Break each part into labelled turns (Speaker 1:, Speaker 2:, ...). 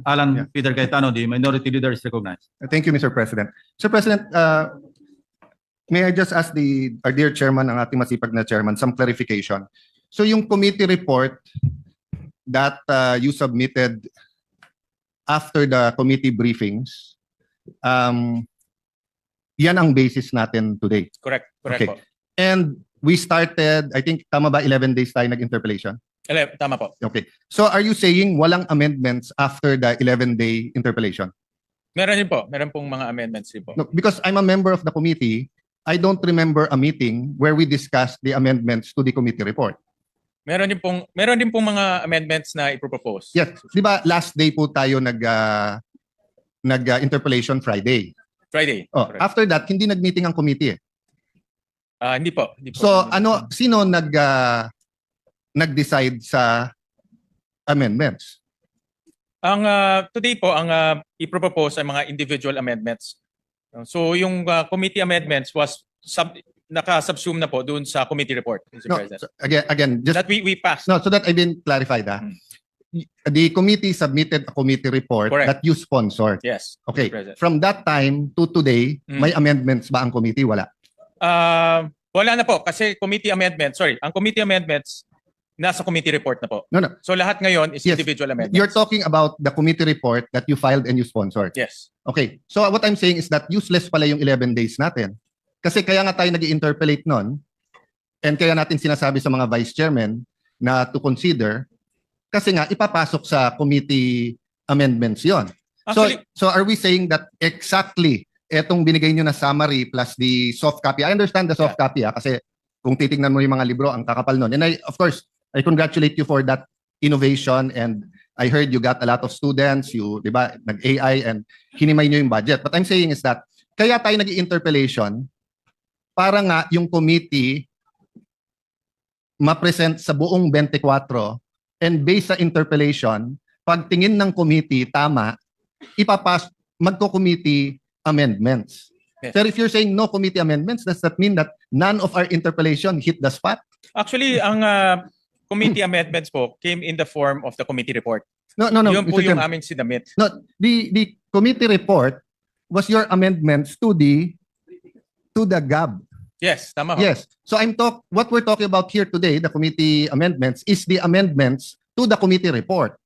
Speaker 1: Alan Peter Cayetano, the Minority Leader, is recognized.
Speaker 2: Thank you, Mr. President. Mr. President, may I just ask our dear chairman, ang ating masipag na chairman, some clarification. So yung committee report that you submitted after the committee briefings, yan ang basis natin today.
Speaker 3: Correct
Speaker 2: Okay.
Speaker 3: po.
Speaker 2: And we started, I think, tama ba, 11 days tayo nag-interpellation?
Speaker 3: Tama po.
Speaker 2: Okay. So are you saying walang amendments after the 11-day interpellation?
Speaker 3: Meron din po. Meron pong mga amendments din po.
Speaker 2: No, because I'm a member of the committee, I don't remember a meeting where we discussed the amendments to the committee report.
Speaker 3: Meron din pong mga amendments na ipropose.
Speaker 2: Yes. Di ba last day po tayo nag-interpellation Friday?
Speaker 3: Friday.
Speaker 2: Oh,
Speaker 3: Correct.
Speaker 2: after that, hindi nag-meeting ang committee.
Speaker 3: Hindi po.
Speaker 2: So sino nag-decide sa amendments?
Speaker 3: Ang today po, ang ipropose ay mga individual amendments. So yung committee amendments was naka-subsume na po doon sa committee report, Mr.
Speaker 2: No,
Speaker 3: President.
Speaker 2: so again, just
Speaker 3: That we passed.
Speaker 2: no, so that I've been clarified. The committee submitted a committee report
Speaker 3: Correct.
Speaker 2: that you sponsored.
Speaker 3: Yes.
Speaker 2: Okay.
Speaker 3: Mr. President.
Speaker 2: From that time to today, may amendments ba ang committee? Wala.
Speaker 3: Wala na po kasi committee amendments, ang committee amendments nasa committee report na po.
Speaker 2: No, no.
Speaker 3: So lahat ngayon is
Speaker 2: Yes.
Speaker 3: individual amendments.
Speaker 2: You're talking about the committee report that you filed and you sponsored.
Speaker 3: Yes.
Speaker 2: Okay. So what I'm saying is that useless pala yung 11 days natin. Kasi kaya nga tayo nag-interpellate nun and kaya natin sinasabi sa mga vice chairman na to consider kasi nga ipapasok sa committee amendments yon.
Speaker 3: Actually,
Speaker 2: So are we saying that exactly etong binigay nyo na summary plus the soft copy? I understand the soft copy kasi kung titingnan mo yung mga libro, ang kakapal nun. And of course, I congratulate you for that innovation and I heard you got a lot of students, you, di ba, nag-AI and hinimay nyo yung budget. But I'm saying is that, kaya tayo nag-interpellation para nga yung committee ma-present sa buong 24 and based sa interpellation, pag tingin ng committee, tama, magko-committee amendments.
Speaker 3: Yes.
Speaker 2: Pero if you're saying no committee amendments, does that mean that none of our interpellation hit the spot?
Speaker 3: actually, ang committee amendments po came in the form of the committee report.
Speaker 2: No,
Speaker 3: Yun po
Speaker 2: Mr.
Speaker 3: yung
Speaker 2: Chairman.
Speaker 3: aming sinamit.
Speaker 2: No, the committee report was your amendments to the GAB.
Speaker 3: Yes, tama ho.
Speaker 2: Yes. So what we're talking about here today, the committee amendments, is the amendments to the committee report.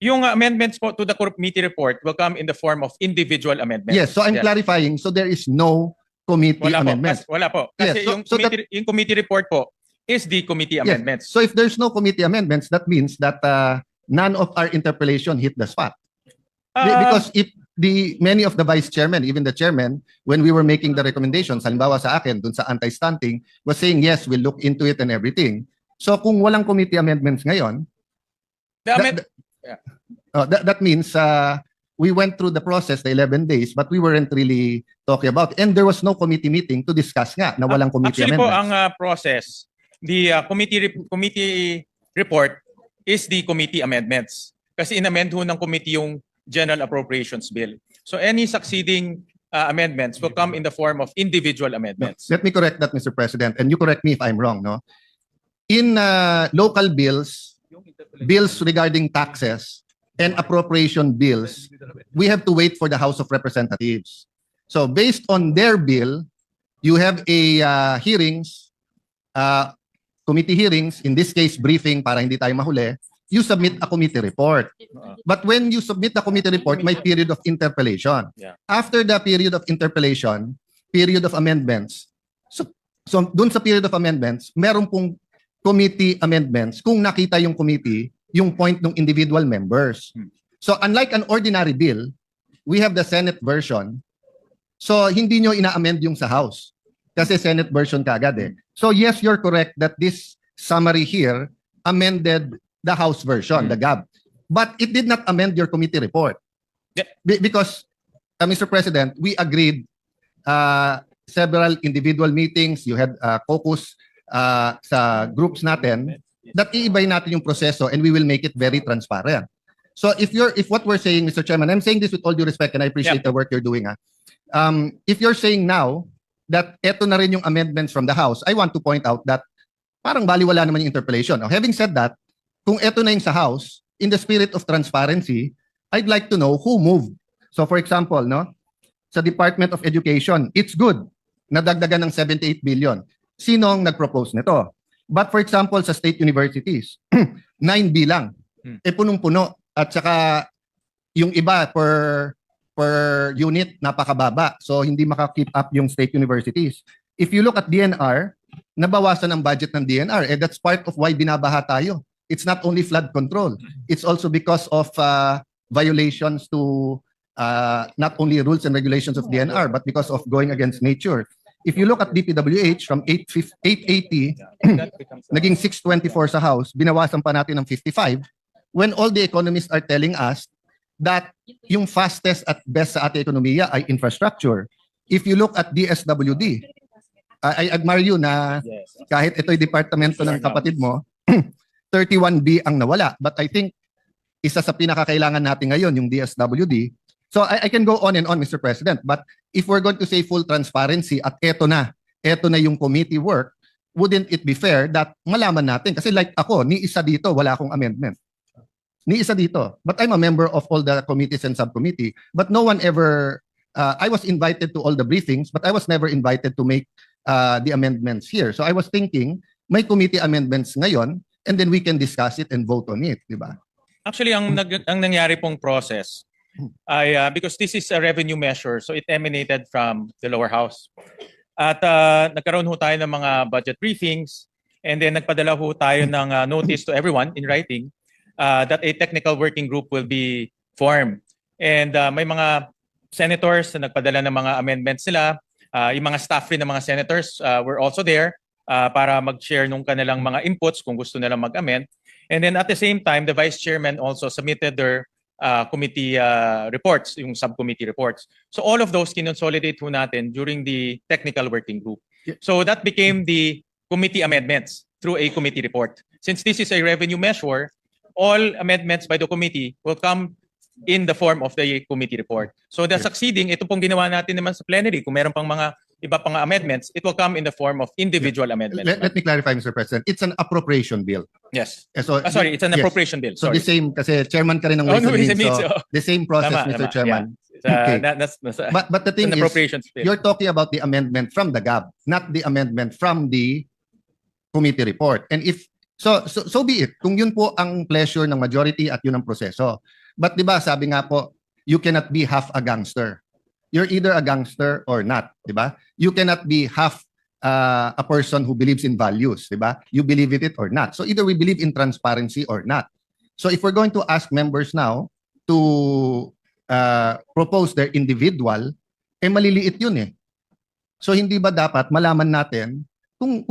Speaker 3: Yung amendments po to the committee report will come in the form of individual amendments.
Speaker 2: Yes. So I'm clarifying. So there is no committee
Speaker 3: Wala po.
Speaker 2: amendments.
Speaker 3: Wala po.
Speaker 2: Yes,
Speaker 3: Kasi
Speaker 2: so
Speaker 3: yung committee report po is the committee
Speaker 2: Yes.
Speaker 3: amendments.
Speaker 2: So if there's no committee amendments, that means that none of our interpellation hit the spot. Because if many of the vice chairmen, even the chairman, when we were making the recommendations, halimbawa sa akin, dun sa anti-stunting, was saying, yes, we'll look into it and everything. So kung walang committee amendments ngayon, that means we went through the process, the 11 days, but we weren't really talking about it. And there was no committee meeting to discuss nga na walang committee
Speaker 3: actually po,
Speaker 2: amendments.
Speaker 3: ang process, the committee report is the committee amendments. Kasi in-amend ho ng committee yung General Appropriations Bill. So any succeeding amendments will come in the form of individual amendments.
Speaker 2: Let me correct that, Mr. President, and you correct me if I'm wrong. No, in local bills regarding taxes and appropriation bills, we have to wait for the House of Representatives. So based on their bill, you have a committee hearings. In this case, briefing para hindi tayo mahuli. You submit a committee report. But when you submit the committee report, may period of interpellation.
Speaker 3: Yeah.
Speaker 2: After the period of interpellation, period of amendments. So dun sa period of amendments, meron pong committee amendments kung nakita yung committee, yung point ng individual members. So unlike an ordinary bill, we have the Senate version. So hindi nyo ina-amend yung sa House. Kasi Senate version kaagad eh. So yes, you're correct that this summary here amended the House version, the GAB. But it did not amend your committee report.
Speaker 3: Yeah.
Speaker 2: Because, Mr. President, we agreed several individual meetings, you had caucus sa groups natin, that iibay natin yung proseso and we will make it very transparent. So if what we're saying, Mr. Chairman, I'm saying this with all due respect and I appreciate the work you're doing. If you're saying now that eto na rin yung amendments from the House, I want to point out that parang baliwala naman yung interpellation. Now, having said that, kung eto na yung sa House, in the spirit of transparency, I'd like to know who moved. So for example, no, sa Department of Education, it's good na dagdagan ng 78 billion. Sino ang nag-propose nito? But for example, sa state universities, 9B lang. Punong-puno. At saka yung iba per unit napakababa. So hindi maka-keep up yung state universities. If you look at DNR, nabawasan ang budget ng DNR. That's part of why binabaha tayo. It's not only flood control. It's also because of violations to not only rules and regulations of DNR, but because of going against nature. If you look at DPWH from 880, naging 624 sa House, binawasan pa natin ng 55, when all the economists are telling us that yung fastest at best sa ating ekonomiya ay infrastructure. If you look at DSWD, I admire you na kahit ito'y departamento ng kapatid mo, 31B ang nawala. But I think isa sa pinakakailangan natin ngayon, yung DSWD. So I can go on and on, Mr. President. But if we're going to say full transparency at eto na yung committee work, wouldn't it be fair that malaman natin? Kasi like ako, ni isa dito, wala akong amendment. Ni isa dito. But I'm a member of all the committees and subcommittee. But no one ever, I was invited to all the briefings, but I was never invited to make the amendments here. So I was thinking, may committee amendments ngayon, and then we can discuss it and vote on it, di ba?
Speaker 3: Actually, ang nangyari pong process ay because this is a revenue measure, so it emanated from the lower house. At nagkaroon ho tayo ng mga budget briefings, and then nagpadala ho tayo ng notice to everyone in writing that a technical working group will be formed. And may mga senators na nagpadala ng mga amendments nila. Yung mga staff rin ng mga senators were also there para mag-share nung kanilang mga inputs kung gusto nilang mag-amend. And then at the same time, the vice chairman also submitted their committee reports, yung subcommittee reports. So all of those kinonsolidate ho natin during the technical working group. So that became the committee amendments through a committee report. Since this is a revenue measure, all amendments by the committee will come in the form of the committee report. So the succeeding, ito pong ginawa natin naman sa plenary, kung meron pang mga iba pang amendments, it will come in the form of individual amendments.
Speaker 2: Let me clarify, Mr. President. It's an appropriation bill.
Speaker 3: Yes.
Speaker 2: So,
Speaker 3: Sorry, it's an
Speaker 2: yes.
Speaker 3: appropriation bill.
Speaker 2: So
Speaker 3: Sorry.
Speaker 2: the same, kasi chairman ka rin ng Ways and Means. So the same process,
Speaker 3: Tama,
Speaker 2: Mr.
Speaker 3: tama.
Speaker 2: Chairman.
Speaker 3: Yeah.
Speaker 2: Okay.
Speaker 3: That's
Speaker 2: But the thing
Speaker 3: an
Speaker 2: is,
Speaker 3: appropriations bill.
Speaker 2: you're talking about the amendment from the GAB, not the amendment from the committee report. And if so be it. Kung yun po ang pleasure ng majority at yun ang proseso. But 'di ba, sabi nga po, you cannot be half a gangster. You're either a gangster or not, 'di ba? You cannot be half a person who believes in values, 'di ba? You believe in it or not. So either we believe in transparency or not. So if we're going to ask members now to propose their individual, maliliit yun eh. So hindi ba dapat malaman natin kung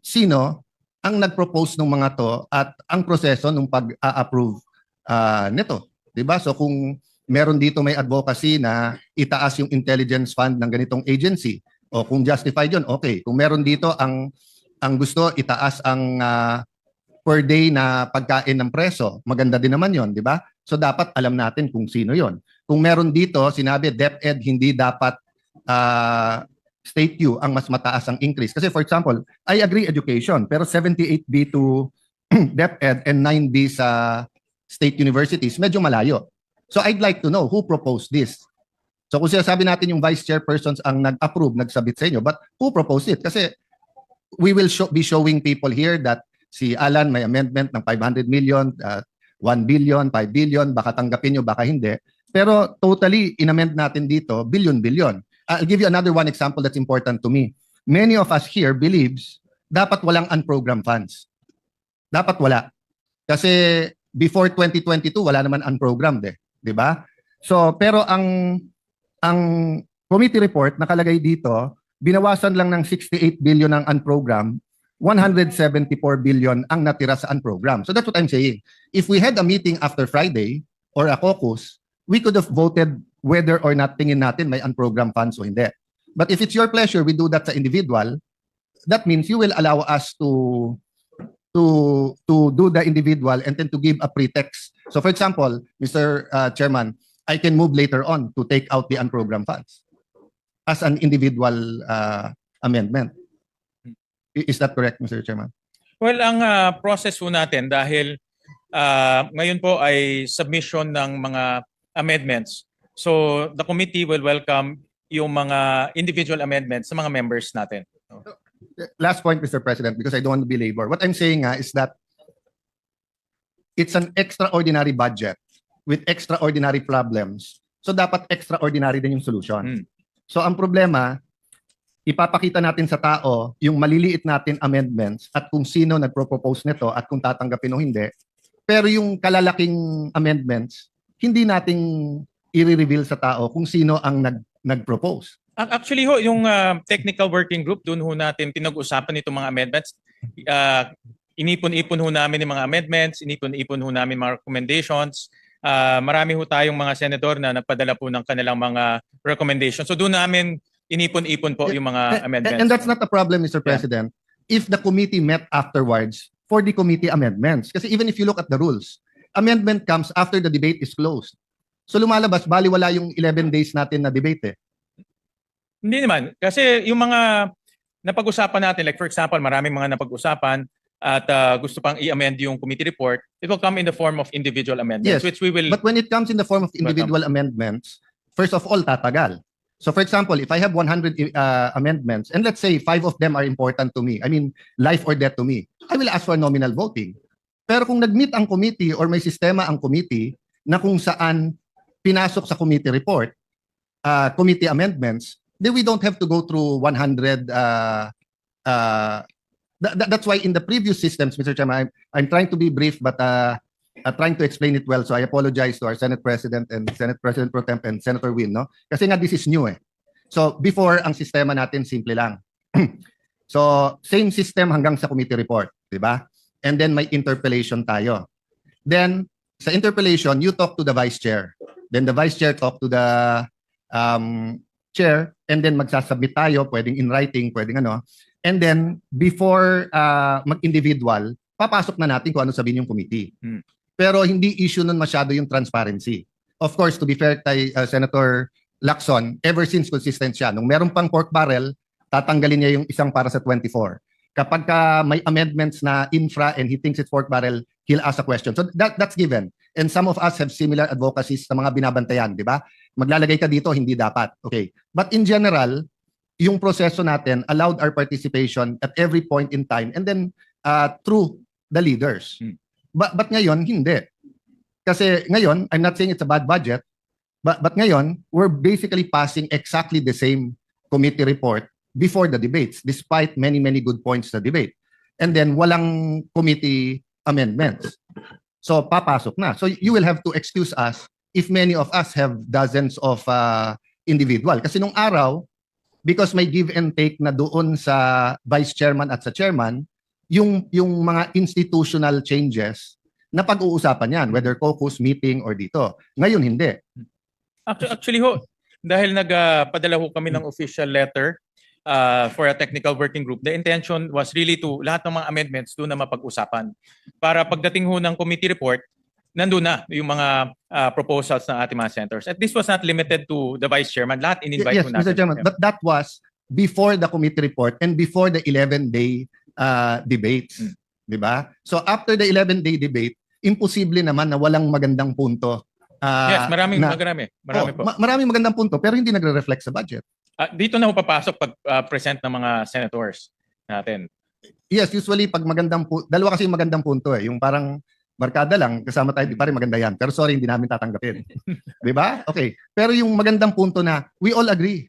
Speaker 2: sino ang nag-propose ng mga to at ang proseso ng pag-approve nito, 'di ba? So kung meron dito may advocacy na itaas yung intelligence fund ng ganitong agency, o kung justified yun, okay. Kung meron dito ang gusto itaas ang per day na pagkain ng preso, maganda din naman yon, di ba? So dapat alam natin kung sino yon. Kung meron dito, sinabi DepEd hindi dapat state U ang mas mataas ang increase. Kasi for example, I agree education, pero 78B to DepEd and 9B sa state universities, medyo malayo. So I'd like to know who proposed this. So kung sinasabi natin yung vice chairpersons ang nag-approve, nagsabit sa inyo, but who proposed it? Kasi we will be showing people here that si Alan may amendment ng 500 million, 1 billion, 5 billion, baka tanggapin nyo, baka hindi. Pero totally inamend natin dito, billion. I'll give you another one example that's important to me. Many of us here believes dapat walang unprogrammed funds. Dapat wala. Kasi before 2022, wala naman unprogrammed eh. 'Di ba? So, pero ang committee report nakalagay dito, binawasan lang ng 68 billion ang unprogrammed, 174 billion ang natira sa unprogrammed. So that's what I'm saying. If we had a meeting after Friday or a caucus, we could have voted whether or not tingin natin may unprogrammed funds o hindi. But if it's your pleasure, we do that sa individual, that means you will allow us to do the individual and then to give a pretext. So for example, Mr. Chairman, I can move later on to take out the unprogrammed funds as an individual amendment. Is that correct, Mr. Chairman?
Speaker 3: Well, ang process po natin dahil Ngayon po ay submission ng mga amendments. So the committee will welcome yung mga individual amendments sa mga members natin.
Speaker 2: Last point, Mr. President, because I don't want to belabor. What I'm saying is that it's an extraordinary budget with extraordinary problems. So dapat extraordinary din yung solution. So ang problema, ipapakita natin sa tao yung maliliit natin amendments at kung sino nagpro-propose nito at kung tatanggapin o hindi. Pero yung kalalaking amendments, hindi nating i-reveal sa tao kung sino ang nag-propose.
Speaker 3: Actually ho, yung technical working group, doon ho natin pinag-usapan itong mga amendments. Inipon-ipon ho namin yung mga amendments, inipon-ipon ho namin mga recommendations. Marami ho tayong mga senador na nagpadala po ng kanilang mga recommendations. So doon namin inipon-ipon po yung mga amendments.
Speaker 2: And that's not a problem, Mr. President, if the committee met afterwards for the committee amendments. Kasi even if you look at the rules, amendment comes after the debate is closed. So lumalabas, baliwala yung 11 days natin na debate eh.
Speaker 3: Hindi naman. Kasi yung mga napag-usapan natin, like for example, maraming mga napag-usapan at gusto pang i-amend yung committee report, it will come in the form of individual amendments,
Speaker 2: Yes,
Speaker 3: which we will...
Speaker 2: but when it comes in the form of individual amendments, first of all, tatagal. So for example, if I have 100 amendments, and let's say 5 of them are important to me, I mean, life or death to me, I will ask for nominal voting. Pero kung nag-meet ang committee or may sistema ang committee na kung saan pinasok sa committee report, committee amendments, then we don't have to go through 100. That's why in the previous systems, Mr. Chairman, I'm trying to be brief, but trying to explain it well. So I apologize to our Senate President and Senate President Pro Temp and Senator Win, no? Kasi nga this is new eh. So before, ang sistema natin simple lang. So same system hanggang sa committee report, di ba? And then may interpellation tayo. Then sa interpellation, you talk to the vice chair. Then the vice chair talk to the chair, and then magsasubmit tayo, pwedeng in writing, pwedeng ano. And then before mag-individual, papasok na natin kung ano sabihin yung committee. Pero hindi issue nun masyado yung transparency. Of course, to be fair kay Senator Lacson, ever since consistent siya. Nung meron pang pork barrel, tatanggalin niya yung isang para sa 24. Kapag may amendments na infra and he thinks it's pork barrel, he'll ask a question. So that's given. And some of us have similar advocacies sa mga binabantayan, di ba? Maglalagay ka dito, hindi dapat. Okay. But in general, yung proseso natin allowed our participation at every point in time and then through the leaders. But ngayon, hindi. Kasi ngayon, I'm not saying it's a bad budget, but ngayon, we're basically passing exactly the same committee report before the debates, despite many, many good points sa debate. And then, walang committee amendments. So, papasok na. So, you will have to excuse us if many of us have dozens of individual. Kasi nung araw, because may give and take na doon sa vice chairman at sa chairman, yung mga institutional changes na pag-uusapan yan, whether caucus, meeting, or dito. Ngayon, hindi.
Speaker 3: Actually ho, dahil nagpadala ho kami ng official letter for a technical working group, the intention was really to lahat ng mga amendments doon na mapag-usapan. Para pagdating ho ng committee report, nandun na yung mga proposals ng ating mga senators. At this was not limited to the vice chairman. Lahat in-invite
Speaker 2: Yes,
Speaker 3: ho natin.
Speaker 2: Mr. Chairman, but that was before the committee report and before the 11-day debates. Di ba? So after the 11-day debate, imposible naman na walang magandang punto.
Speaker 3: Yes, marami po.
Speaker 2: Maraming magandang punto pero hindi nagre-reflect sa budget.
Speaker 3: Dito na ho papasok pag-present ng mga senators natin.
Speaker 2: Yes, usually pag magandang dalawa kasi yung magandang punto eh. Yung parang barkada lang, kasama tayo, di pa rin maganda yan. Pero sorry, hindi namin tatanggapin. Di ba? Okay. Pero yung magandang punto na we all agree.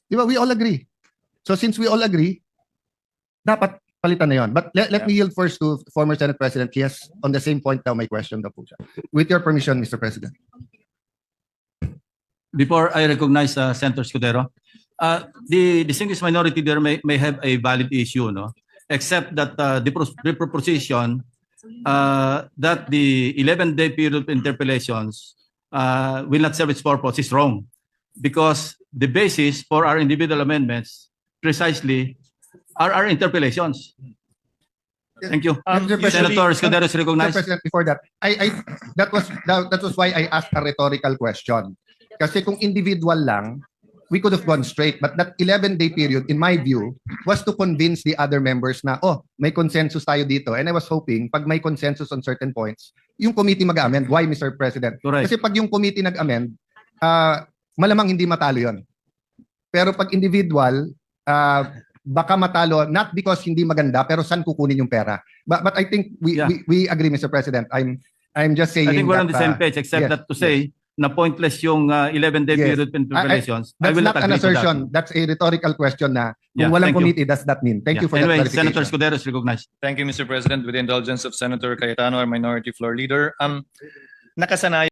Speaker 2: Di ba? We all agree. So since we all agree, dapat palitan na yun. But let me yield first to former Senate President. Yes, on the same point daw, may question daw po siya. With your permission, Mr. President.
Speaker 1: Before I recognize Senator Scudero, the distinguished minority there may have a valid issue, no? Except that the proposition that the 11-day period of interpellations will not serve its purpose is wrong, because the basis for our individual amendments precisely are our interpellations. Thank you. Senator Scudero is recognized.
Speaker 2: Mr. President, before that, that was why I asked a rhetorical question. Kasi kung individual lang, we could have gone straight. But that 11-day period, in my view, was to convince the other members na, may consensus tayo dito. And I was hoping, pag may consensus on certain points, yung committee mag-amend. Why, Mr. President?
Speaker 1: Correct.
Speaker 2: Kasi pag yung committee nag-amend, malamang hindi matalo yon. Pero pag individual, baka matalo, not because hindi maganda, pero saan kukunin yung pera? But I think
Speaker 1: Yeah.
Speaker 2: we agree, Mr. President. I'm just saying
Speaker 1: I think we're on the
Speaker 2: that,
Speaker 1: same page, except
Speaker 2: yes,
Speaker 1: that to say na pointless yung 11-day
Speaker 2: Yes.
Speaker 1: period interpolations. I
Speaker 2: That's
Speaker 1: will
Speaker 2: not
Speaker 1: not
Speaker 2: an
Speaker 1: agree to that.
Speaker 2: assertion. That's a rhetorical question na
Speaker 1: Yeah,
Speaker 2: kung walang
Speaker 1: thank you.
Speaker 2: committee, does that mean? Thank you for
Speaker 1: Anyway,
Speaker 2: that clarification.
Speaker 1: Senator Escudero is recognized.
Speaker 4: Thank you, Mr. President. With the indulgence of Senator Cayetano, our minority floor leader. Nakasanayan